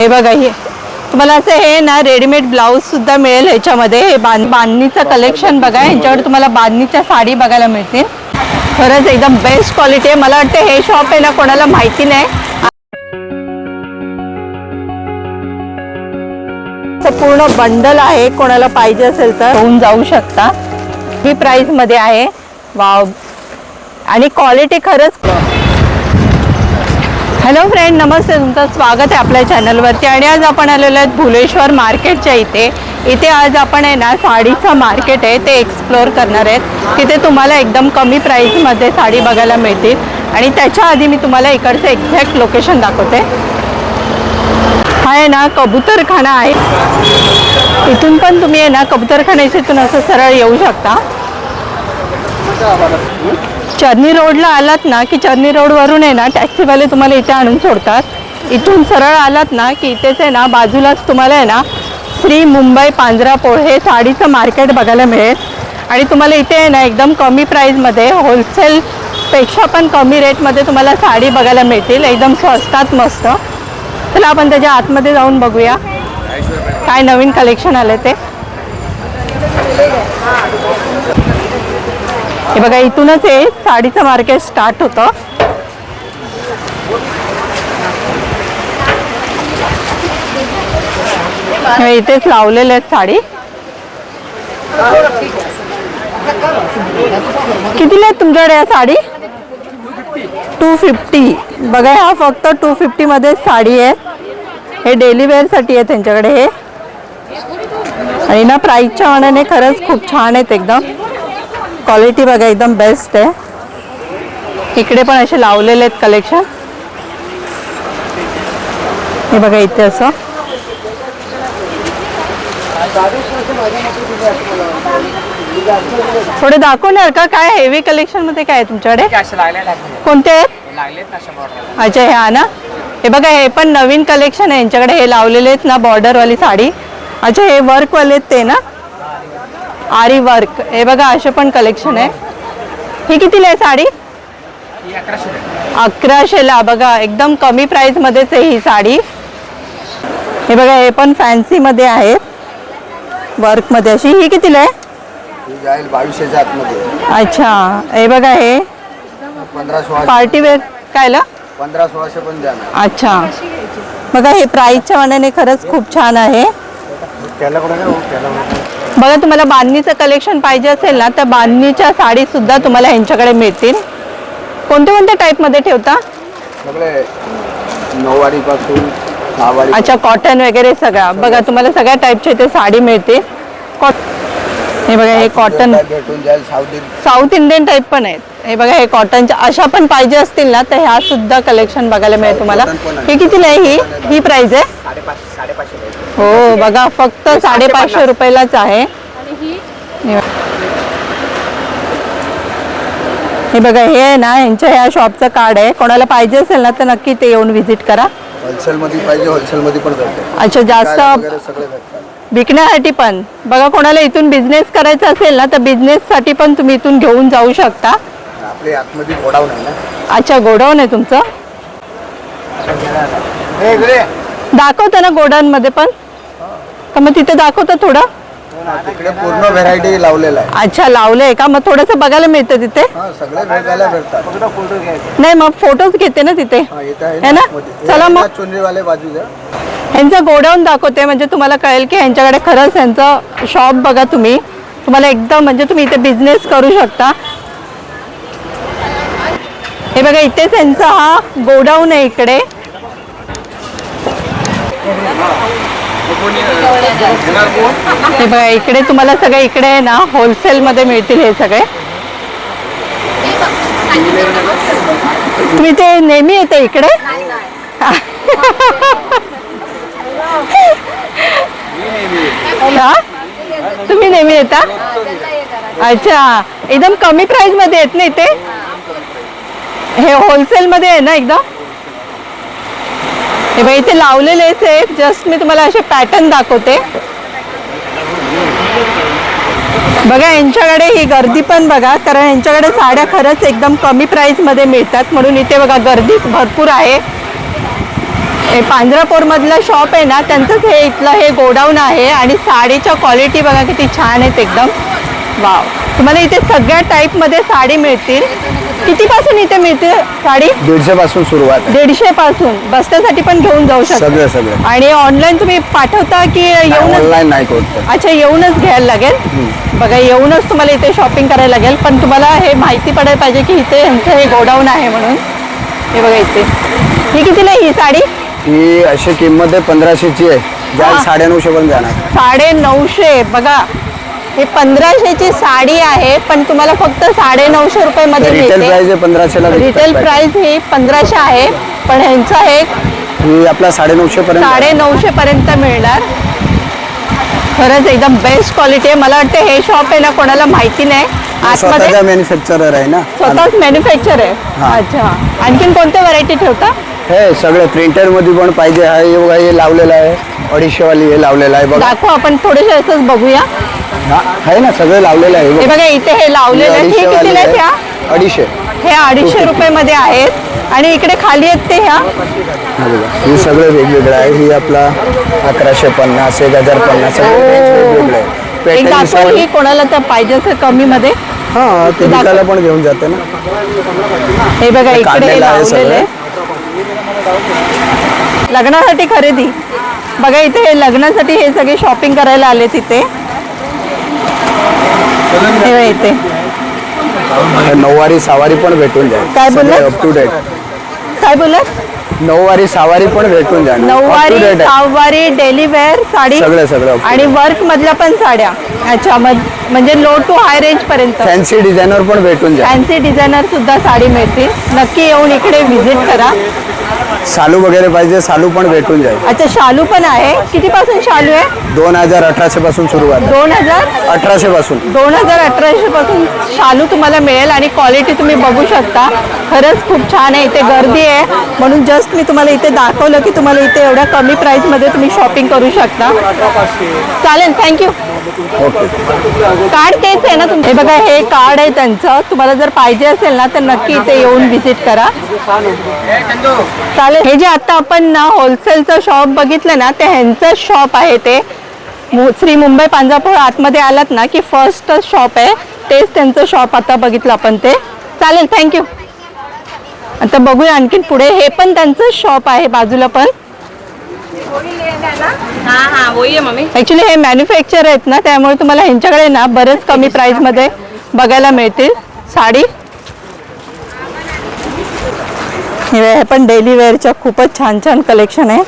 हे बघा हे तुम्हाला असं हे ना रेडीमेड ब्लाऊज सुद्धा मिळेल ह्याच्यामध्ये. हे बांधणीचं कलेक्शन बघा, ह्यांच्याकडे तुम्हाला बांधणीच्या साडी बघायला मिळतील. खरंच एकदम बेस्ट क्वालिटी आहे. मला वाटतं हे शॉप आहे ना कोणाला माहिती नाही. पूर्ण बंडल आहे, कोणाला पाहिजे असेल तर होऊन जाऊ शकता. ही प्राइस मध्ये आहे. वाव, आणि क्वालिटी खरंच. हॅलो फ्रेंड, नमस्ते, तुमचं स्वागत आहे आपल्या चॅनलवरती. आणि आज आपण आलेलो आहेत भुलेश्वर मार्केटच्या इथे आज आपण आहे ना साडीचं मार्केट आहे ते एक्सप्लोअर करणार आहेत. तिथे तुम्हाला एकदम कमी प्राईसमध्ये साडी बघायला मिळतील. आणि त्याच्या आधी मी तुम्हाला इकडचं एक्झॅक्ट लोकेशन दाखवते. हा आहे ना कबूतरखाना आहे. इथून पण तुम्ही आहे ना कबूतरखान्याच्या असं सरळ येऊ शकता. चर्नी रोडला आलात ना की चर्नी रोडवरून आहे ना टॅक्सीवाले तुम्हाला इथे आणून सोडतात. इथून सरळ आलात ना की इथेच आहे ना बाजूलाच तुम्हाला आहे ना श्री मुंबई पांजरापोळ हे साडीचं मार्केट बघायला मिळेल. आणि तुम्हाला इथे आहे ना एकदम कमी प्राईजमध्ये होलसेलपेक्षा पण कमी रेटमध्ये तुम्हाला साडी बघायला मिळतील. एकदम स्वस्तात मस्त. चला आपण त्याच्या आतमध्ये जाऊन बघूया काय नवीन कलेक्शन आले ते. हे बघा इथूनच हे साडीचं मार्केट स्टार्ट होतं. इथेच लावलेले आहेत साडी. कितीला आहेत तुमच्याकडे या साडी? 250. बघा हा फक्त 250 मध्ये साडी आहे. हे डेली वेअरसाठी आहे त्यांच्याकडे हे. आणि ना प्राईसच्या मानाने खरंच खूप छान आहेत. एकदम क्वालिटी बघा एकदम बेस्ट आहे. इकडे पण असे लावलेले आहेत कलेक्शन. हे बघा इथे असं थोडे दाखवणार का काय हेवी कलेक्शन मध्ये काय आहे तुमच्याकडे? कोणते आहेत? अच्छा हे ना, हे बघा हे पण नवीन कलेक्शन आहे यांच्याकडे. हे लावलेले आहेत ना बॉर्डरवाली साडी. अच्छा हे वर्कवाले आहेत ते ना, आरी वर्क. हे बघा असे पण कलेक्शन आहे. ही कितीला आहे साडी? 1100ला. बघा एकदम कमी प्राइस मध्येच आहे ही साडी. हे बघा हे पण फॅन्सी मध्ये आहे वर्क मध्ये अशी. ही कितीला आहे? 2200च्या आतमध्ये. अच्छा हे बघा हे 1500 पार्टी वेअर कायला 1500 पण द्या. अच्छा बघा हे प्राइसच्या मानाने खरंच खूप छान आहे. बघा तुम्हाला बांधणीचं कलेक्शन पाहिजे असेल ना तर बांधणीच्या साडी सुद्धा तुम्हाला यांच्याकडे मिळतील. कोणत्या कोणत्या टाईप मध्ये ठेवता? सगळे 9वारी पासून 6वारी. अच्छा कॉटन वगैरे सगळा. बघा तुम्हाला सगळ्या टाईपचे इथे साडी मिळते. हे बघा हे कॉटन भेटून जाईल. साऊथ इंडियन टाईप पण आहेत. हे बघा हे कॉटनच्या अशा पण पाहिजे असतील ना तर ह्या सुद्धा कलेक्शन बघायला मिळेल तुम्हाला. हे कितीला आहे? ही प्राइस आहे? 550. हो बघा फक्त 550 रुपयालाच आहे. हे बघा हे आहे ना यांच्या ह्या शॉपचं कार्ड आहे. कोणाला पाहिजे असेल ना तर नक्की ते येऊन व्हिजिट करा. होलसेल मध्ये पाहिजे होलसेल मध्ये पण भेटते. अच्छा जास्त विकण्यासाठी पण. बघा कोणाला इथून बिझनेस करायचा असेल ना तर बिझनेस साठी पण तुम्ही इथून घेऊन जाऊ शकता. आपले आतमध्ये गोडाऊन आहे ना. अच्छा गोडाऊन आहे तुमचं? दाखवता ना गोडाऊन मध्ये पण का? मग तिथे दाखवता थोडं. तिकडे पूर्ण व्हेरायटी लावलेला आहे. अच्छा लावलंय का? मग थोडंसं बघायला मिळतं तिथे. सगळे भेटायला भेटतात. नाही मग फोटोज घेते ना तिथे है ना. चला मग चुनरीवाले बाजूला ह्यांचं गोडाऊन दाखवते म्हणजे तुम्हाला कळेल की ह्यांच्याकडे खरंच ह्यांचं शॉप बघा तुम्ही. तुम्हाला एकदम म्हणजे तुम्ही इथे बिझनेस करू शकता. हे बघा इथेच ह्यांचा हा गोडाऊन आहे इकडे. हे बघा इकडे तुम्हाला सगळे इकडे आहे ना होलसेल मध्ये मिळतील हे सगळे. तुम्ही ते नेहमी येते इकडे? तुम्ही नेहमी येता? अच्छा एकदम कमी प्राइस मध्ये येत नाही ते. हे होलसेल मध्ये आहे ना एकदम. हे बघा इथे लावलेलेच आहे. जस्ट मी तुम्हाला असे पॅटर्न दाखवते. बघा यांच्याकडे ही गर्दी पण बघा, कारण यांच्याकडे साड्या खरंच एकदम कमी प्राइस मध्ये मिळतात म्हणून इथे बघा गर्दी भरपूर आहे. हे पांढरापूर मधलं शॉप आहे ना, त्यांचंच हे इथलं हे गोडाऊन आहे आणि साडीच्या क्वालिटी बघा किती छान आहेत एकदम. वाव, तुम्हाला इथे सगळ्या टाईप मध्ये साडी मिळतील. कितीपासून इथे मिळते साडी? 150 पासून सुरुवात आहे. 150 पासून बस्त्यासाठी पण घेऊन जाऊ शकता. सगळं आणि ऑनलाईन तुम्ही पाठवता की येऊनच? ऑनलाईन नाही करतो. अच्छा, येऊनच घ्यायला लागेल. बघा, येऊनच तुम्हाला इथे शॉपिंग करायला लागेल. पण तुम्हाला हे माहिती पडायला पाहिजे की इथे यांचं हे गोडाऊन आहे म्हणून. हे बघा इथे. ही कितीला आहे ही साडी? ही अशी किंमत आहे 1500ची आहे. ज्या 950 पण जाणार. 950. बघा, हे 1500ची साडी आहे पण तुम्हाला फक्त 950 रुपये मध्ये रिटेल प्राइस आहे 1500 ला. रिटेल प्राइस ही 1500 आहे पण ह्यांचं हे ही आपला 950 पर्यंत. 950 पर्यंत मिळणार. खरंच एकदम बेस्ट क्वालिटी आहे. मला वाटतं हे शॉप आहे ना, कोणाला माहिती नाही. स्वतःचा मॅन्युफॅक्चरर आहे ना. स्वतःच मॅन्युफॅक्चर आहे. हा. अच्छा, आणखीन कोणत्या व्हरायटी ठेवता? हे सगळे प्रिंटर मध्ये पण पाहिजे आहे. हे बघा, हे लावलेलं आहे 250 वाली. हे लावलेलं आहे बघा. दाखव, आपण थोडेसे असंच बघूया. हा, आहे ना, सगळं लावलेलं आहे. हे बघा इथे हे लावलेलं आहे. हे कितीला आहेत ह्या? 250. हे 250 रुपये मध्ये आहेत. आणि इकडे खाली आहेत ते ह्या हे सगळं वेगवेगळं आहे. ही आपला 1150, 1050 सगळं वेगवेगळं आहे. एक पॅटर्न दाखव, ही कोणाला तर पाहिजे असेल कमी मध्ये. हा, ते विकायला पण घेऊन जाते ना. हे बघा इकडे काढलेलं आहे लावलेलं आहे. लग्नासाठी खरेदी. बघा इथे हे लग्नासाठी हे सगळे शॉपिंग करायला आले तिथे. हे बघा इथे नऊवारी सवारी पण भेटून जाईल. काय बोललात? Up to date. काय बोलत? नऊवारी सवारी पण भेटून जाईल. नऊवारी, सहावारी, डेली वेअर साडी सगळं आणि वर्क मधल्या पण साड्या. अच्छा, म्हणजे लो टू हाय रेंज पर्यंत फॅन्सी डिझायनर पण भेटून जाईल. फॅन्सी डिझायनर सुद्धा साडी मिळतील. नक्की येऊन इकडे व्हिजिट करा. शालू वगैरे पाहिजे, शालू पण भेटून जाईल. अच्छा, शालू पण आहे. कितीपासून शालू आहे? 2018 पासून सुरुवात. 2018 पासून 2018 पासून शालू तुम्हाला मिळेल. आणि क्वालिटी तुम्ही बघू शकता. खरंच खूप छान आहे. इथे गर्दी आहे म्हणून जस्ट मी तुम्हाला इथे दाखवलं की तुम्हाला इथे एवढ्या कमी प्राइस मध्ये तुम्ही शॉपिंग करू शकता. चालेल, थँक्यू. कार्ड तेच आहे ना तुमचं? हे बघा, हे कार्ड आहे त्यांचं. तुम्हाला जर पाहिजे असेल ना तर नक्की इथे येऊन व्हिजिट करा. चालेल. हे जे आता आपण ना होलसेलचं शॉप बघितलं ना, ते ह्यांचं शॉप आहे. ते श्री मुंबई पांजरापूर आतमध्ये आलात ना की फर्स्ट शॉप आहे. तेच त्यांचं शॉप आता बघितलं आपण ते. चालेल, थँक्यू. आता बघूया आणखीन पुढे. हे पण त्यांचं शॉप आहे बाजूला पण. ऍक्च्युली हे मॅन्युफॅक्चर आहेत ना, त्यामुळे तुम्हाला ह्यांच्याकडे ना बरेच कमी प्राइस मध्ये बघायला मिळतील साडी. हे पण डेली वेअरच्या खूपच छान छान कलेक्शन आहे.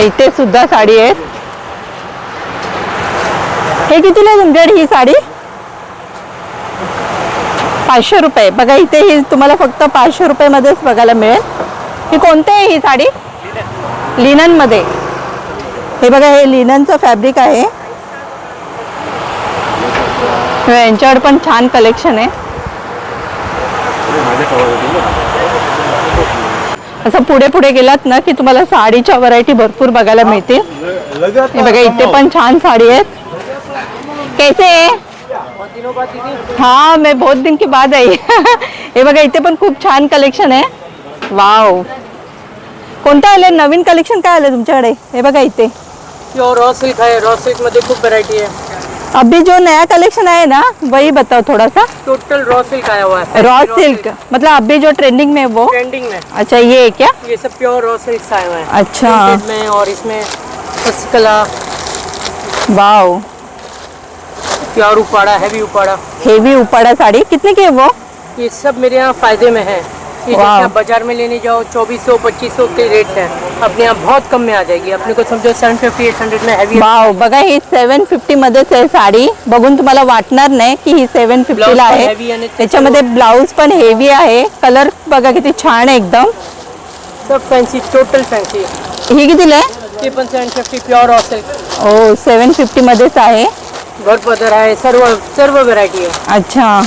इथे सुद्धा साडी आहेत. हे कितीला आहे तुमच्याकडे ही साडी? 500 रुपये. बघा इथे ही तुम्हाला फक्त 500 रुपये मध्येच बघायला मिळेल. ही कोणती आहे ही साडी? लिनन मध्ये. हे बघा, हे लिननचं फॅब्रिक आहे. यांच्याकडे पण छान कलेक्शन आहे. असं पुढे पुढे गेलात ना की तुम्हाला साडीच्या व्हरायटी भरपूर बघायला मिळतील. हे बघा इथे पण छान साडी आहेत. कैसे है? हाँ, मैं बहुत दिन के बाद आई. हे बघा इथे पण खूप छान कलेक्शन आहे. वाव, कोणतं आले नवीन कलेक्शन? काय आलं तुमच्याकडे? हे बघा इथे प्योर रॉ सिल्क है. रॉ सिल्क मध्ये खूप व्हरायटी है. अभी जो नया कलेक्शन है ना, वही बताओ थोड़ा सा. टोटल रॉ सिल्क आया हुआ है. रॉ सिल्क मतलब अभी जो ट्रेंडिंग में वो? ट्रेंडिंग में. अच्छा, ये क्या? ये सब प्योर रॉ सिल्क आए हुए हैं. अच्छा. Printed में और इसमें कला wow, pure Uppada, heavy Uppada. Heavy Uppada sari. कितने की है वो? ये सब मेरे यहाँ फायदे में है. ये जैसे वाह. आप बाजार में लेने जाओ 2400-2500 के रेट है. अपने यहाँ बहुत कम में आ जाएगी. अपने को समझो 750-800 में हैवी. वाव, बघा ही 750 मध्येच आहे साडी. बघून तुम्हाला वाटणार नाही की ही 750 ला आहे. त्याच्यामध्ये ब्लाउज पण हेवी आहे. कलर बघा किती छान आहे एकदम. सब फैंसी, टोटल फैंसी. ही कितीला आहे? ये पण 750 प्योर रॉ सिल्क. ओ, 750 मध्येच आहे. भरपदर आहे. सर्व व्हरायटी आहे. अच्छा,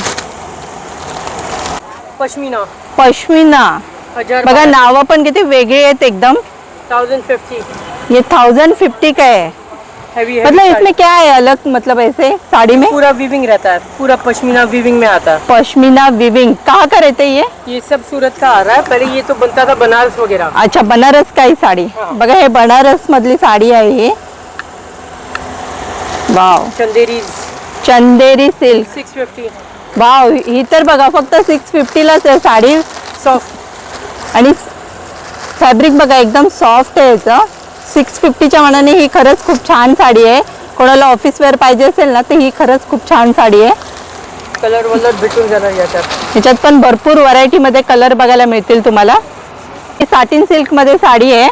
पश्मीना. पश्मिना. 1000 बघा नावं पण किती वेगळी आहेत एकदम. 1050. ये 1050 का है. हैवी मतलब इसमें क्या है अलग, मतलब ऐसे साड़ी में पूरा वीविंग रहता है, पूरा पश्मीना वीविंग में आता है। पश्मीना विविंग कहाँ का रहते ये? ये सब सूरत का आ रहा है, पहले ये तो बनता था बनारस वगैरह। अच्छा, बनारस का ही साडी। हाँ। बघा हे बनारस मधली साडी आहे ही। वाव, चंदेरी सिल्क। 650 वाव, ही तर बघा फक्त 650 लाच आहे साडी। सॉफ्ट आणि फॅब्रिक बघा एकदम सॉफ्ट आहे याचं। 650च्या मानाने ही खरंच खूप छान साडी आहे। कोणाला ऑफिस वेअर पाहिजे असेल ना तर ही खरंच खूप छान साडी आहे। कलर वलर भेटून जाणार याच्यात। याच्यात पण भरपूर व्हरायटी मध्ये कलर बघायला मिळतील तुम्हाला। ही साटिन सिल्क मध्ये साडी आहे।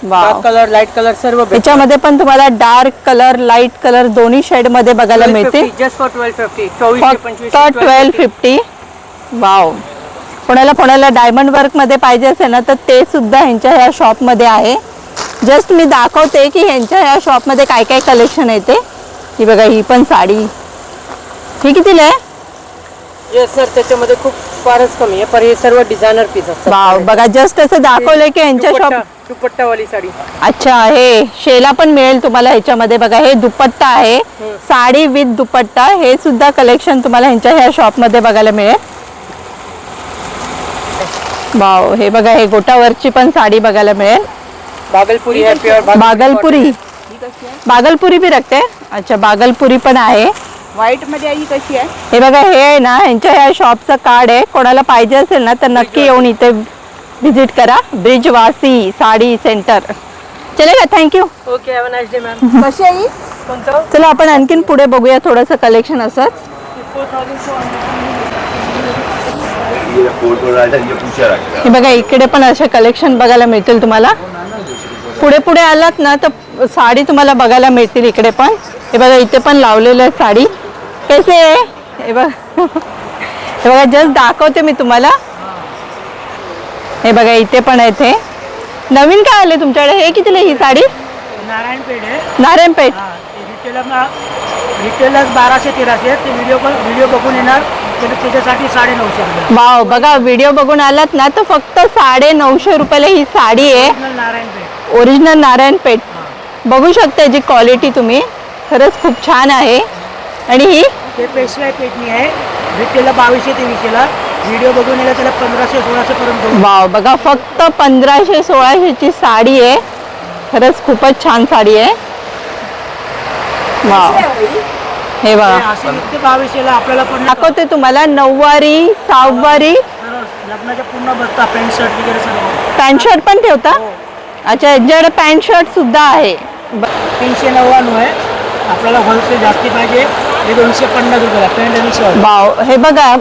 Wow, dark colour light colour सर्व भेटतात। याच्यामध्ये पण तुम्हाला डार्क कलर लाईट कलर दोन्ही शेड मध्ये बघायला मिळतील। जस्ट फॉर 1250, 24 ते 25 फक्त 1250। वाव, कोणाला डायमंड वर्क मध्ये पाहिजे असेल ना तर ते सुद्धा ह्यांच्या ह्या शॉप मध्ये आहे। जस्ट मी दाखवते की ह्यांच्या ह्या शॉप मध्ये काय काय कलेक्शन आहे ते। ही बघा, ही पण साडी, ही कितीला आहे? ये सर त्याच्यामध्ये खूप फारच कमी आहे, पण हे सर्व डिझायनर पीस असतात। वाव, बघा जस्ट असं दाखवलंय की ह्यांच्या शॉप। दुपट्टा वाली साडी। अच्छा, हे शेला पण मिळेल तुम्हाला ह्याच्यामध्ये। बघा, हे दुपट्टा आहे, साडी विथ दुपट्टा। हे सुद्धा कलेक्शन तुम्हाला ह्यांच्या ह्या शॉप मध्ये बघायला मिळेल। वाव, हे बघा, हे गोटावरची पण साडी बघायला मिळेल। भागलपुरी है, प्योर बागलपुरी भी रखते हैं। अच्छा, बागलपुरी पण आहे। व्हाईट मध्ये आई कशी आहे? हे बघा, हे आहे ना ह्यांच्या ह्या शॉपचं कार्ड आहे। कोणाला पाहिजे असेल ना तर नक्की येऊन इथे विजिट करा। ब्रिजवासी साडी सेंटर। चलेगा, thank you. Okay, have a nice day ma'am. कशी आहे? कोणतं? चला आपण आणखीन पुढे बघूया थोडंसं कलेक्शन असंच। हे बघा, इकडे पण असे कलेक्शन बघायला मिळतील तुम्हाला। पुढे पुढे आलात ना तर साडी तुम्हाला बघायला मिळतील इकडे पण। हे बघा, इथे पण लावलेलं आहे साडी। कसे आहे हे बघा, हे बघा जस्ट दाखवते मी तुम्हाला। हे बघा, इथे पण आहे। ते नवीन काय आले तुमच्याकडे? हे कितीला ही साडी? नारायणपेठ है। नारायणपेठ। रिटेलर 1200-1300, ते व्हिडिओ बघून येणार त्याच्यासाठी 950 रुपये। वाव, बघा व्हिडिओ बघून आलात ना तर फक्त 950 रुपयाला ही साडी आहे। नारायणपेठ ओरिजिनल नारायणपेठ। बघू शकता जी क्वालिटी तुम्ही, खरंच खूप छान आहे। आणि ही ते पेशवाई पेटणी आहे, रिटेलला 2200-2300ला, व्हिडिओ बघून येणार त्याला 1500-1600 पर्यंत। वाव, बघा फक्त 1500-1600 ची साडी आहे। खरंच खूपच छान साडी आहे। वाव, हे बघा, 2200ला आपल्याला पण दाखवते तुम्हाला। नऊवारी, सहावारी, लग्नाच्या पूर्ण बसता पॅन्ट शर्ट वगैरे सर्व। पॅन्ट शर्ट पण ठेवता? अच्छा, यांच्याकडे पॅन्ट शर्ट सुद्धा आहे। 399 आहे, आपल्याला होलसेल जास्ती पाहिजे, हे 250 रुपयाला पॅन्ट आणि शर्ट। वाव, हे बघा,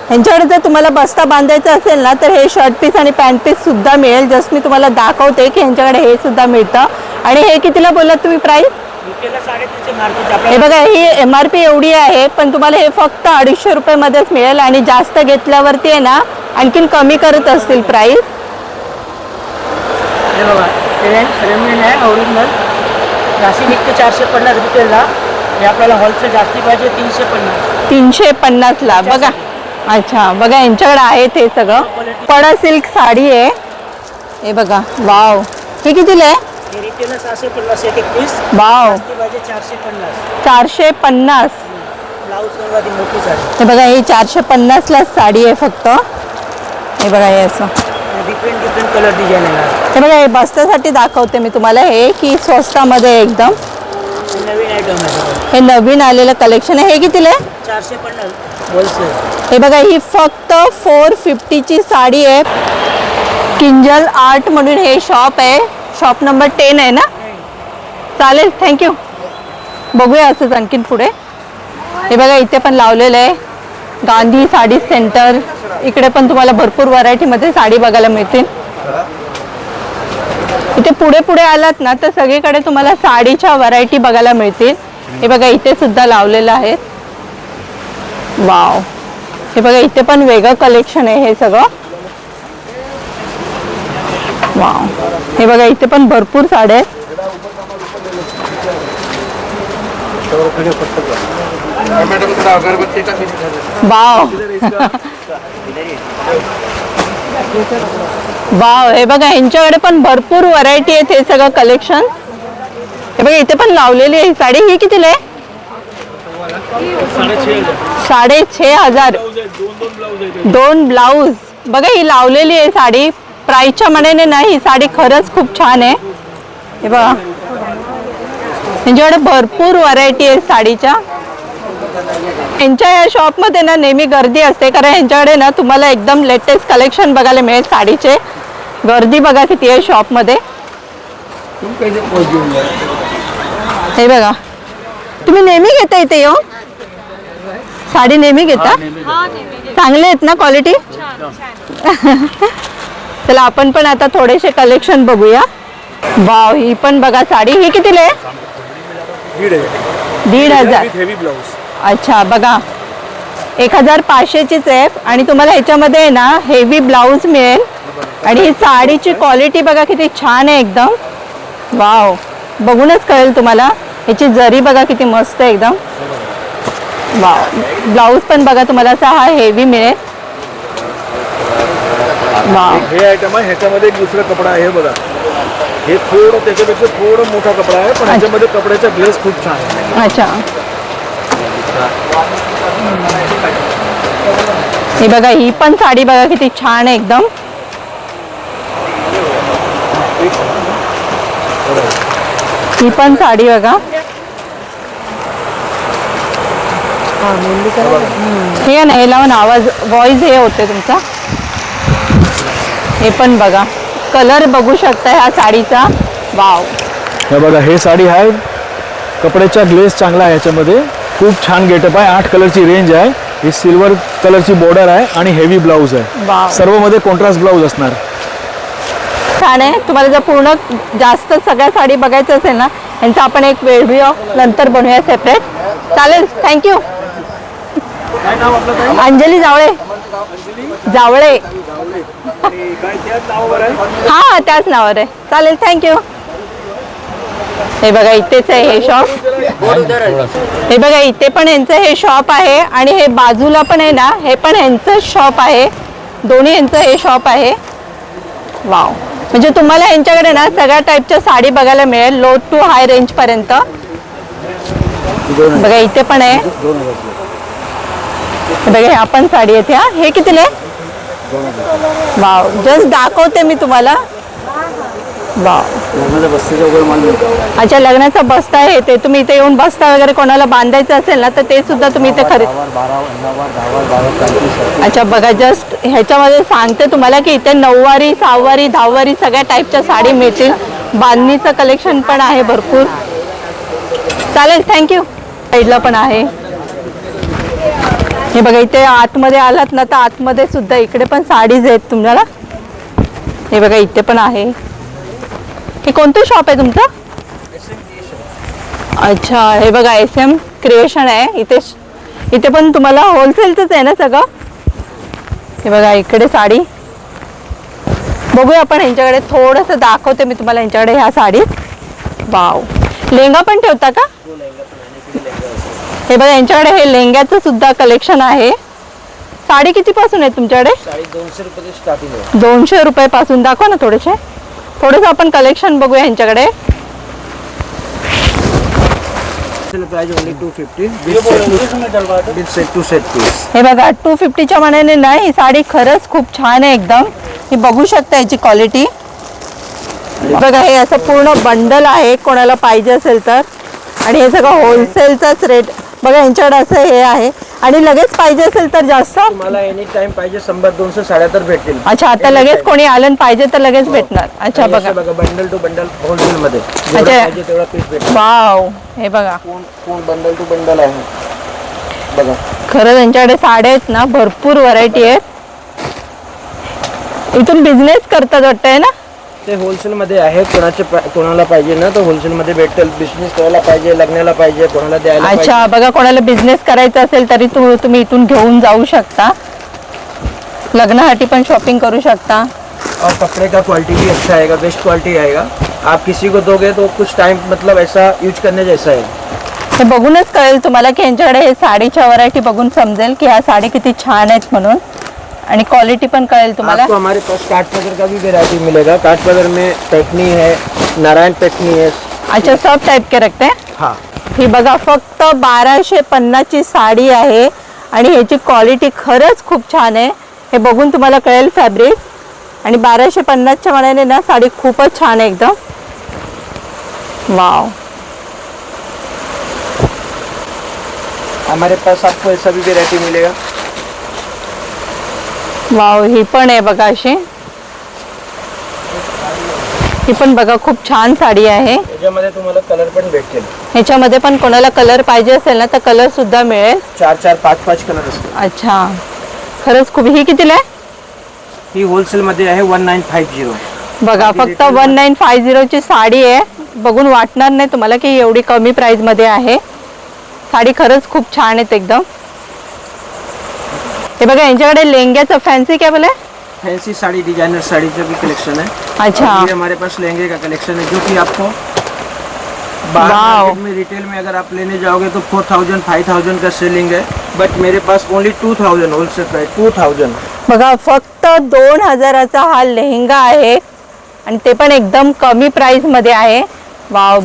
ह्यांच्याकडे जर तुम्हाला बस्ता बांधायचा असेल ना तर हे शर्ट पीस आणि पॅन्ट पीस सुद्धा मिळेल। जस्ट मी तुम्हाला दाखवते की ह्यांच्याकडे हे सुद्धा मिळतं। आणि हे कितीला बोललात तुम्ही प्राइस? रिटेलला 350 मार्केट हे बघा, ही MRP एवढी आहे, पण तुम्हाला हे फक्त 250 रुपयामध्येच मिळेल। आणि जास्त घेतल्यावरती आहे ना आणखीन कमी करत असतील प्राइस। हे बघा, रेमलिन आहे ओरिजिनल, नाशिक निघते 450 रिटेलला, हे आपल्याला होलसेल जास्ती पाहिजे 350। 350 ला बघा। अच्छा, बघा यांच्याकडे आहे ते सगळं। पडा सिल्क साडी आहे। हे बघा, वाव, हे कितीला आहे? हे रिटेलला 650 एक पीस, वाव, जास्ती पाहिजे 450। 450। ब्लाऊज सर्वात मोठी साडी। हे बघा, ही 450 ला साडी आहे फक्त। हे बघा, हे असं डिफरंट कलर डिझाईन येणार। हे बघा, हे बस्त्यासाठी दाखवते मी तुम्हाला। हे की स्वस्तामध्ये आहे एकदम। नवीन आयटम आहे, हे नवीन आलेलं कलेक्शन आहे। हे कितीला आहे? 450 होलसेल। हे बघा, ही फक्त 450 ची साडी आहे। किंजल आर्ट म्हणून हे शॉप आहे। शॉप नंबर 10 आहे ना? चालेल, थँक्यू। बघूया असंच आणखीन पुढे। हे बघा, इथे पण लावलेलं आहे गांधी साडी सेंटर। इकडे पण तुम्हाला भरपूर व्हरायटीमध्ये साडी बघायला मिळतील। इथे पुढे पुढे आलात ना तर सगळीकडे तुम्हाला साडीच्या व्हरायटी बघायला मिळतील। हे बघा, इथे सुद्धा लावलेलं आहे। वाव, हे बघा, इथे पण वेगळं कलेक्शन आहे हे सगळं। वाव, हे बघा, इथे पण भरपूर साड्या आहेत। वाव, वाव, हे बघा, यांच्याकडे पण भरपूर व्हरायटी आहेत हे सगळं कलेक्शन। हे बघा इथे पण लावलेली आहे ही साडी. ही कितीला आहे? 6,500. 2 ब्लाऊज. बघा ही लावलेली आहे साडी. प्राईसच्या मनाने नाही, ही साडी खरंच खूप छान आहे. हे बघा त्यांच्याकडे भरपूर व्हरायटी आहे साडीच्या. यांच्या या शॉपमध्ये ना नेहमी गर्दी असते, कारण यांच्याकडे ना तुम्हाला एकदम लेटेस्ट कलेक्शन बघायला मिळेल साडीचे. गर्दी बघा किती आहे शॉपमध्ये. हे बघा तुम्ही नेहमी घेता इथे येऊ साडी? नेहमी घेता? चांगले आहेत ना क्वालिटी? चला आपण पण आता थोडेसे कलेक्शन बघूया. वाव, ही पण बघा साडी. ही कितीला आहे? 1,500. अच्छा बघा 1,500चीच आहे. आणि तुम्हाला ह्याच्यामध्ये आहे ना हेवी ब्लाऊज मिळेल. आणि ही साडीची क्वालिटी बघा किती छान आहे एकदम. वाव, बघूनच कळेल तुम्हाला. ह्याची जरी बघा किती मस्त आहे एकदम. वाव, ब्लाऊज पण बघा तुम्हाला असा हा हेवी मिळेल. वाव, हे आयटम आहे. ह्याच्यामध्ये एक दुसरा कपडा आहे बघा. हे थोडं त्याच्यापेक्षा थोडं मोठा कपडा आहे, पण ह्याच्यामध्ये कपड्याचा ग्लेस खूप छान आहे. अच्छा ही बघा ही पण साडी बघा किती छान आहे एकदम. ही पण साडी बघा. हे ना हे लावून आवाज व्हॉइस हे होते तुमचा. हे पण बघा कलर बघू शकता ह्या साडीचा. वाव, हे बघा हे साडी आहे. कपड्याचा ग्लेस चांगला आहे. ह्याच्यामध्ये खूप छान गेटअप आहे. 8 कलरची रेंज आहे. ही सिल्वर कलरची बॉर्डर आहे आणि हेवी ब्लाऊज आहे. वाव, सर्व मध्ये कॉन्ट्रास्ट ब्लाऊज असणार. छान आहे. तुम्हाला जर पूर्ण जास्त सगळ्या साडी बघायचं असेल ना, यांचा आपण एक व्हिडिओ नंतर बनवूया सेपरेट. चालेल, थँक्यू. काय नाव आपलं ताई? अंजली जावळे. जावळे काय त्याच नावावर आहे? हा त्याच नावावर आहे. चालेल, थँक्यू. हे बघा इथेच आहे हे शॉप. हे बघा इथे पण यांचं हे शॉप आहे. आणि हे बाजूला पण आहे ना, हे पण यांचं शॉप आहे. दोन्ही यांचं हे शॉप आहे. वाव, म्हणजे तुम्हाला यांच्याकडे ना सगळ्या टाईपच्या साडी बघायला मिळेल, लो टू हाय रेंज पर्यंत. बघा इथे पण आहे. बघा ह्या पण साडी आहेत ह्या. हे कितीला आहे? वाव, जस्ट दाखवते मी तुम्हाला. वाव, अच्छा लग्नाचा बस्ता आहे ते. तुम्ही इथे येऊन बस्ता वगैरे कोणाला बांधायचं असेल ना, तर ते सुद्धा तुम्ही इथे खरेदी. अच्छा बघा जस्ट ह्याच्यामध्ये सांगते तुम्हाला की इथे 9वारी 6वारी 10वारी सगळ्या टाईपच्या साडी मिळतील. बांधणीचं कलेक्शन पण आहे भरपूर. चालेल, थँक्यू. साईडला पण आहे. हे बघा इथे आतमध्ये आलात ना, तर आतमध्ये सुद्धा इकडे पण साडीज आहेत तुम्हाला. हे बघा इथे पण आहे. हे कोणतं शॉप आहे तुमचं? अच्छा हे बघा SM क्रिएशन आहे. इथे पण तुम्हाला होलसेलचंच आहे ना सगळं. हे बघा इकडे साडी बघूया आपण. यांच्याकडे थोडंसं दाखवते मी तुम्हाला यांच्याकडे ह्या साडीज. वाव, लेहंगा पण ठेवता का? हे बघा यांच्याकडे हे लेहंग्याचं सुद्धा कलेक्शन आहे. साडी कितीपासून आहे तुमच्याकडे? 200 रुपये स्टार्टिंग आहे. 200 रुपयापासून. दाखवा ना थोडेसे. थोडंसं आपण कलेक्शन बघूया यांच्याकडे. Price only 250 with set to set piece. हे बघा 250च्या मनाने नाही, ही साडी खरंच खूप छान आहे एकदम. ही बघू शकता याची क्वालिटी. बघा हे असं पूर्ण बंडल आहे कोणाला पाहिजे असेल तर. आणि हे सगळं होलसेलचाच रेट. बघा यांच्याकडे असं हे आहे. आणि लगेच पाहिजे असेल तर जास्त तुम्हाला एनी टाइम पाहिजे 100-200 साड्या तर भेटतील. अच्छा आता लगेच कोणी आलं आणि पाहिजे तर लगेच भेटणार. अच्छा बघा बघा बंडल टू बंडल होलसेल मध्ये अच्छा. पाहिजे तेवढा पीस भेटेल. वाव, हे बघा कोण बंडल टू बंडल आहे बघा. खरंच यांच्याकडे साड्या आहेत ना, भरपूर व्हरायटी आहेत. इथून बिझनेस करतात वाटतंय ना? ते होलसेल मध्ये आहे. कोणाला पाहिजे ना तर होलसेल मध्ये भेटेल. बिझनेस करायला पाहिजे, लग्नाला पाहिजे, कोणाला द्यायला पाहिजे. अच्छा बघा कोणाला बिझनेस करायचा असेल तरी तुम्ही इथून घेऊन जाऊ शकता. लग्नासाठी पण शॉपिंग करू शकता. और कपड़े का क्वालिटी भी अच्छा आएगा, बेस्ट क्वालिटी आएगा. आप किसी को दोगे तो कुछ टाइम मतलब ऐसा यूज करने जैसा है. हे बघूनच कळेल तुम्हाला की यांच्याकडे हे साडीच्या व्हरायटी बघून समजेल की ह्या साडी किती छान आहेत म्हणून. आणि क्वालिटी पण कळेल तुम्हाला. आपको हमारे पास काठ पदर का भी वेरायटी मिलेगा. काठ पदर में पैठनी है, नारायण पैठनी है, अच्छा सब टाइप के रखते हैं. हाँ ही बघा फक्त 1250 ची साडी आहे आणि ह्याची क्वालिटी खरंच खूप छान आहे. हे बघून तुम्हाला कळेल फॅब्रिक. आणि 1250च्या मनाने ना साडी खूपच छान आहे एकदम. वाव. हमारे पास आपको ऐसा भी वेरायटी मिलेगा. वाव ही पण आहे बघा अशी. ही पण बघा खूप छान साडी आहे. याच्यामध्ये तुम्हाला कलर पण भेटतील. ह्याच्यामध्ये पण कोणाला कलर पाहिजे असेल ना तर कलर सुद्धा मिळेल. 4-4, 5-5 कलर असतात. अच्छा खरंच खूप. ही कितीला आहे? ही होलसेल मध्ये आहे 1950. बघा फक्त 1950 ची साडी आहे. बघून वाटणार नाही तुम्हाला की एवढी कमी प्राइस मध्ये आहे. साडी खरंच खूप छान आहेत एकदम. हे बघा यांच्याकडे लेंग्याचं फॅन्सी काय बोले फैंसी साड़ी डिजाइनर साड़ी का भी कलेक्शन है. अच्छा और ये हमारे पास लहंगे का कलेक्शन है जो कि आपको वाव. मार्केट में रिटेल में अगर आप लेने जाओगे तो 4000 5000 का सेलिंग है. बट मेरे पास ओनली 2000 होलसेल प्राइस 2000. बघा फक्त 2000चा हा लेहंगा आहे आणि ते पण एकदम कमी प्राइस मध्ये आहे. वाव.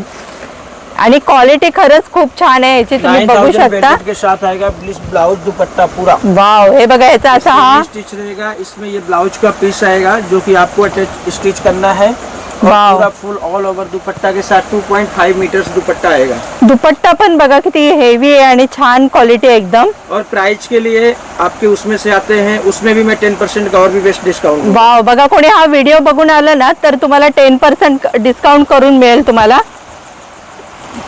आणि क्वालिटी खरंच खूप छान आहे. याची तुम्ही बघू 9000 शकता. वेलवेट के साथ आएगा ब्लाउज दुपट्टा पूरा. वाव. हे बघा याचा असा हा स्टिच रहेगा. इसमें ये ब्लाउज का पीस आएगा जो कि आपको अटैच स्टिच करना है. और वाव. पूरा फुल ऑल ओवर दुपट्टा के साथ 2.5 मीटर्स दुपट्टा आएगा. दुपट्टा पण बघा किती हेवी आहे आणि छान क्वालिटी एकदम. और प्राइस के लिए आपके उसमें से आते हैं उसमें भी मैं 10% का और भी बेस्ट डिस्काउंट. वाव. बघा कोणी हा व्हिडिओ बघून आला ना तर तुम्हाला 10% डिस्काउंट करून मिळेल तुम्हाला.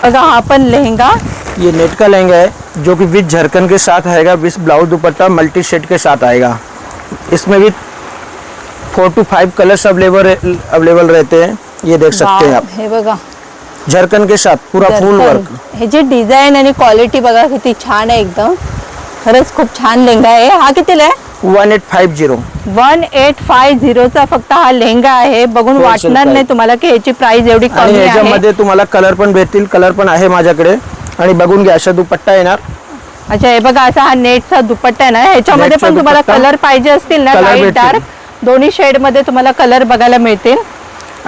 बघा हा पण लेहंगा. ये नेट का लहंगा है जो कि विद झरकन के साथ आएगा. विद ब्लाउज दुपट्टा मल्टी शेड के साथ आएगा. इसमें भी 4 to 5 कलर्स अवेलेबल रहते हैं. ये देख सकते हैं वाव. आप हे बघा झरकन के साथ पूरा फुल वर्क. ह्याची डिझाईन आणि क्वालिटी बघा किती छान आहे एकदम. खरंच खूप छान लेहंगा आहे. हा कितीला आहे? 1850. 1850 चा फक्त हा लेहंगा आहे. बघून Wholesale वाटणार price. नाही तुम्हाला की ह्याची प्राइस एवढी आणि कमी आहे. याच्यामध्ये तुम्हाला कलर पण भेटतील. कलर पण आहे माझ्याकडे. आणि बघून घ्या असा दुपट्टा येणार. अच्छा हे बघा असा हा नेटचा दुपट्टा आहे ना. ह्याच्यामध्ये नेटचा पण तुम्हाला दुपट्टा. कलर पाहिजे असतील ना Color लाईट भेटतील. डार्क दोन्ही शेड मध्ये तुम्हाला कलर बघायला मिळतील.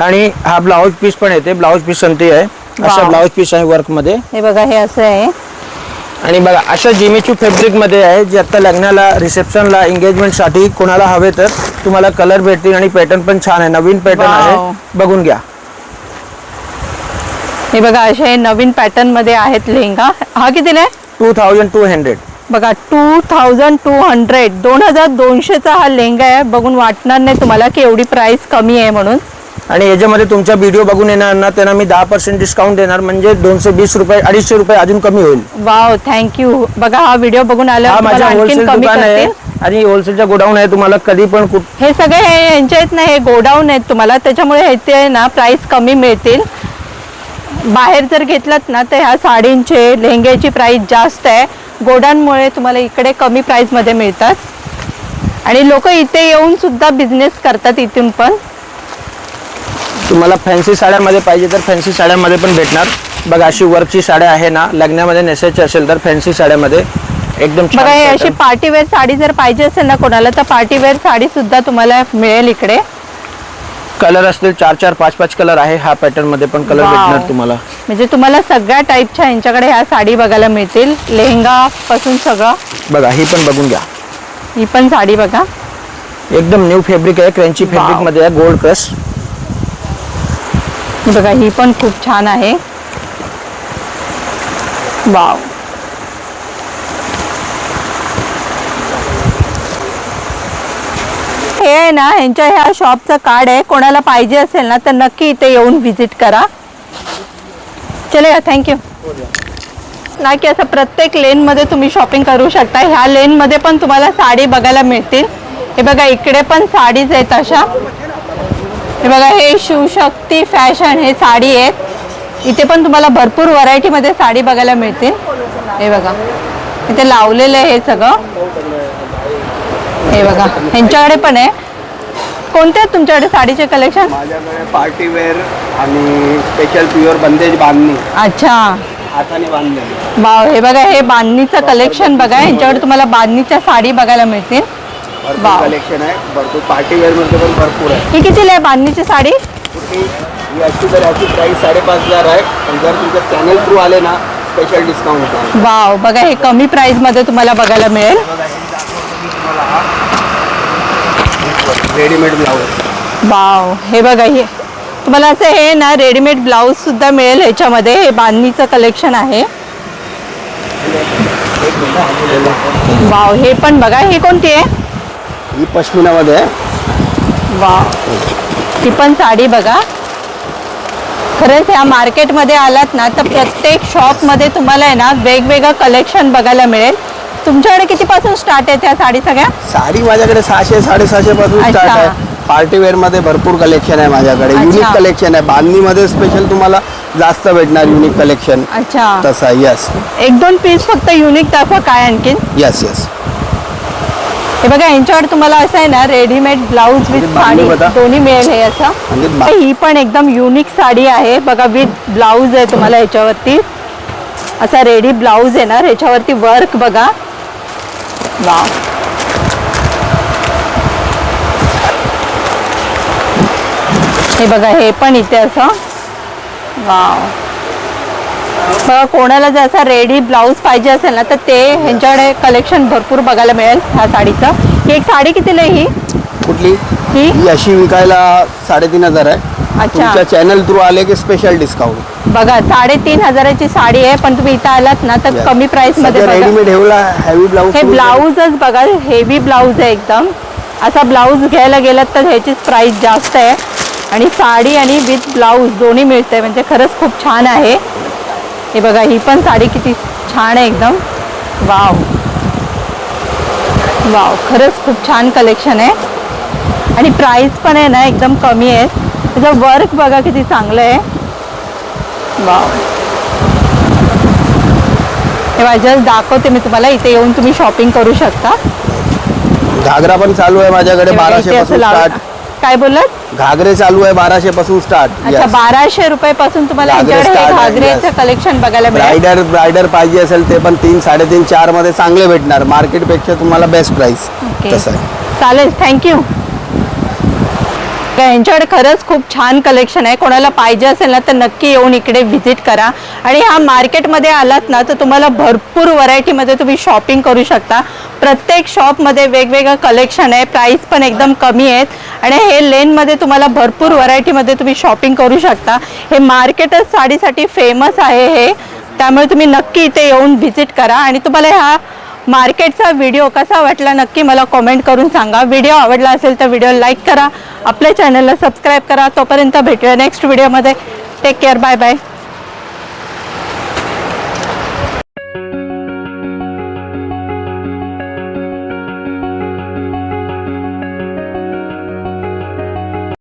आणि हा ब्लाउज पीस पण येते. ब्लाउज पीस संती आहे. असा वाव. ब्लाउज पीस आहे वर्क मध्ये. हे बघा हे असं आहे. आणि बघा अशा जिमीचू फॅब्रिक मध्ये आहे जे आता लग्नाला रिसेप्शनला एंगेजमेंट साठी कोणाला हवे तर तुम्हाला कलर भेटतील. आणि पॅटर्न पण छान आहे. नवीन पॅटर्न वाव. आहे बघून घ्या. हे बघा असे नवीन पॅटर्न मध्ये आहेत लेहंगा. हा कितीला आहे? 2200. बघा 2200 2200चा हा लेहंगा आहे. बघून वाटणार नाही तुम्हाला की एवढी प्राइस कमी आहे म्हणून. आणि याच्यामध्ये तुमचा व्हिडिओ बघून येणार ना त्यांना मी 10% डिस्काउंट देणार. म्हणजे 220 रुपये 250 रुपये अजून कमी होईल. Wow thank you. बघा हा व्हिडिओ बघून हा आल्यावर माझा तुम्हाला आणखीन होलसेल कमी दुकान आहे. करतील. आणि होलसेलचा गोडाऊन आहे. तुम्हाला कधी पण हे सगळे यांचे आहेत ना हे गोडाऊन आहेत तुम्हाला. त्याच्यामुळे ह्याचे ना प्राइस कमी मिळतील. बाहेर जर घेतलात ना तर ह्या साडींचे लेहंग्याची प्राइस जास्त आहे. गोडाऊनमुळे तुम्हाला इकडे कमी प्राइस मध्ये मिळतात. आणि लोक इथे येऊन सुद्धा बिझनेस करतात इथून पण. तुम्हाला फॅन्सी साड्यांमध्ये पाहिजे तर फॅन्सी साड्यांमध्ये पण भेटणार. बघा अशी वर्कची साड्या आहे ना लग्नामध्ये नेसायची असेल तर फॅन्सी साड्यामध्ये एकदम छान बघा हे pattern. अशी पार्टीवेअर साडी जर पाहिजे असेल ना कोणाला तर पार्टीवेअर साडी सुद्धा तुम्हाला मिळेल इकडे. कलर असतील 4-4 5-5 कलर आहे. हा पॅटर्न मध्ये पण कलर वाव. भेटणार तुम्हाला. म्हणजे तुम्हाला सगळ्या टाईपच्या यांच्याकडे ह्या साडी बघायला मिळतील. लेहंगा पासून सगळं. बघा ही पण बघून घ्या. ही पण साडी बघा. एकदम न्यू फॅब्रिक आहे. क्रंची फॅब्रिक मध्ये आहे. Gold crush. ही बघा ही पण खूप छान आहे. वाव. हे आहे ना ह्यांच्या ह्या शॉपचं कार्ड आहे. कोणाला पाहिजे असेल ना तर नक्की इथे येऊन व्हिजिट करा. चलेगा थँक्यू. ना की असं प्रत्येक लेनमध्ये तुम्ही शॉपिंग करू शकता. ह्या लेनमध्ये पण तुम्हाला साडी बघायला मिळतील. हे बघा इकडे पण साडीज आहेत अशा. हे बघा हे शिवशक्ती फॅशन हे साडी आहेत. इथे पण तुम्हाला भरपूर व्हरायटीमध्ये साडी बघायला मिळतील. हे बघा इथे लावलेलं आहे हे सगळं. हे बघा ह्यांच्याकडे पण आहे. कोणते आहेत तुमच्याकडे साडीचे कलेक्शन? माझ्याकडे पार्टी वेअर आणि स्पेशल प्युअर बंदेज बांधणी अच्छा हाताने बांधलेली. वाव. हे बघा हे बांधणीचं कलेक्शन बघा. ह्यांच्याकडे तुम्हाला बांधणीच्या साडी बघायला मिळतील. भरपूर वाव. कलेक्शन आहे. भरपूर पार्टी वेअर मध्ये पण भरपूर आहे. ही कितीला आहे बांधणीची साडी? कुठली ही अशी तर ह्याची प्राईस 5,500 आहे आणि जर तुमच्या चॅनल थ्रू आले ना स्पेशल डिस्काउंट आहे. वाव, बघा हे कमी प्राइस मध्ये तुम्हाला बघायला मिळेल. Readymade blouse. वाव, हे बघा हे तुम्हाला असं हे ना रेडीमेड ब्लाऊज सुद्धा मिळेल ह्याच्यामध्ये. हे बांधणीचं कलेक्शन आहे. वाव, हे पण बघा. ही कोणती आहे? ही पश्मिनामध्ये आहे. वाव, ही पण साडी बघा. खरंच ह्या मार्केटमध्ये आलात ना तर प्रत्येक शॉपमध्ये तुम्हाला आहे ना वेगवेगळं कलेक्शन बघायला मिळेल. तुमच्याकडे कितीपासून स्टार्ट आहे त्या साडी सगळ्या? साडी माझ्याकडे 600-650 पासून अच्छा. स्टार्ट आहे. पार्टी वेअर मध्ये भरपूर कलेक्शन आहे माझ्याकडे. अच्छा. युनिक कलेक्शन आहे. बांधणीमध्ये स्पेशल तुम्हाला जास्त भेटणार युनिक कलेक्शन. अच्छा, तसं आहे. यस 1-2 पीस फक्त युनिक दाखवा. काय आणखीन? Yes yes. हे बघा यांच्याकडे तुम्हाला असं आहे ना रेडीमेड ब्लाऊज विथ म्हणजे बांधणी साडी बघा. दोन्ही मिळेल. हे असं म्हणजे ही पण एकदम युनिक साडी आहे बघा. विथ ब्लाऊज आहे तुम्हाला ह्याच्यावरती. असा रेडी ब्लाऊज आहे ना, ह्याच्यावरती वर्क बघा. वाव, हे बघा हे पण इथे असं. वाव, बघा कोणाला जर असा रेडी ब्लाऊज पाहिजे असेल ना तर ते ह्यांच्याकडे कलेक्शन भरपूर बघायला मिळेल ह्या साडीचं. ही एक साडी कितीला आहे ही? कुठली? ही ही अशी विकायला 3,500 आहे. अच्छा. तुमच्या चॅनल थ्रू आले की स्पेशल डिस्काउंट. बघा 3,500ची साडी आहे. पण तुम्ही इथं आलात ना तर कमी प्राइस मध्ये बघा. Readymade heavy blouse. हे ब्लाऊजच बघा, हेवी ब्लाऊज आहे एकदम. असा ब्लाऊज घ्यायला गेलात तर ह्याचीच प्राइस जास्त आहे. आणि साडी आणि विथ ब्लाऊज दोन्ही मिळते. म्हणजे खरंच खूप छान आहे. हे बघा ही पण साडी किती छान आहे एकदम. वाव वाव, खरंच खूप छान कलेक्शन आहे. आणि प्राइस पण आहे ना एकदम कमी आहे. त्याचं वर्क बघा किती चांगलं आहे. वाव, हे जस्ट दाखवते मी तुम्हाला. इथे येऊन तुम्ही शॉपिंग करू शकता. घागरा पण चालू आहे माझ्याकडे हे बघा, इथे 1200 असं पासून लाव- स्टार्ट. काय बोललात? घागरे चालू आहे 1200 पासून स्टार्ट. अच्छा, 1200 रुपयापासून तुम्हाला घागरे यांच्याकडे हे start आहे, घागरेचं yes. कलेक्शन बघायला मिळेल. ब्रायडर पाहिजे असेल ते पण 3, 3.5, 4 मध्ये चांगले भेटणार. मार्केटपेक्षा तुम्हाला बेस्ट प्राइस. ओके. तसं आहे. चालेल, थँक्यू. यांच्याकडे खरंच खूप छान कलेक्शन आहे. कोणाला पाहिजे असेल ना तर नक्की येऊन इकडे व्हिजिट करा. आणि ह्या मार्केटमध्ये आलात ना तर तुम्हाला भरपूर व्हरायटीमध्ये तुम्ही शॉपिंग करू शकता. प्रत्येक शॉपमध्ये वेगवेगळं कलेक्शन आहे. प्राईस पण एकदम कमी आहेत. आणि हे लेनमध्ये तुम्हाला भरपूर व्हरायटीमध्ये तुम्ही शॉपिंग करू शकता. हे मार्केटच साडीसाठी फेमस आहे हे. त्यामुळे तुम्ही नक्की इथे येऊन व्हिजिट करा. आणि तुम्हाला ह्या मार्केटचा व्हिडिओ कसा वाटला नक्की मला कमेंट करून सांगा. व्हिडिओ आवडला असेल तर व्हिडिओ लाईक करा. आपल्या चॅनलला सबस्क्राईब करा. तोपर्यंत भेटूया नेक्स्ट व्हिडिओमध्ये. Take care. Bye bye.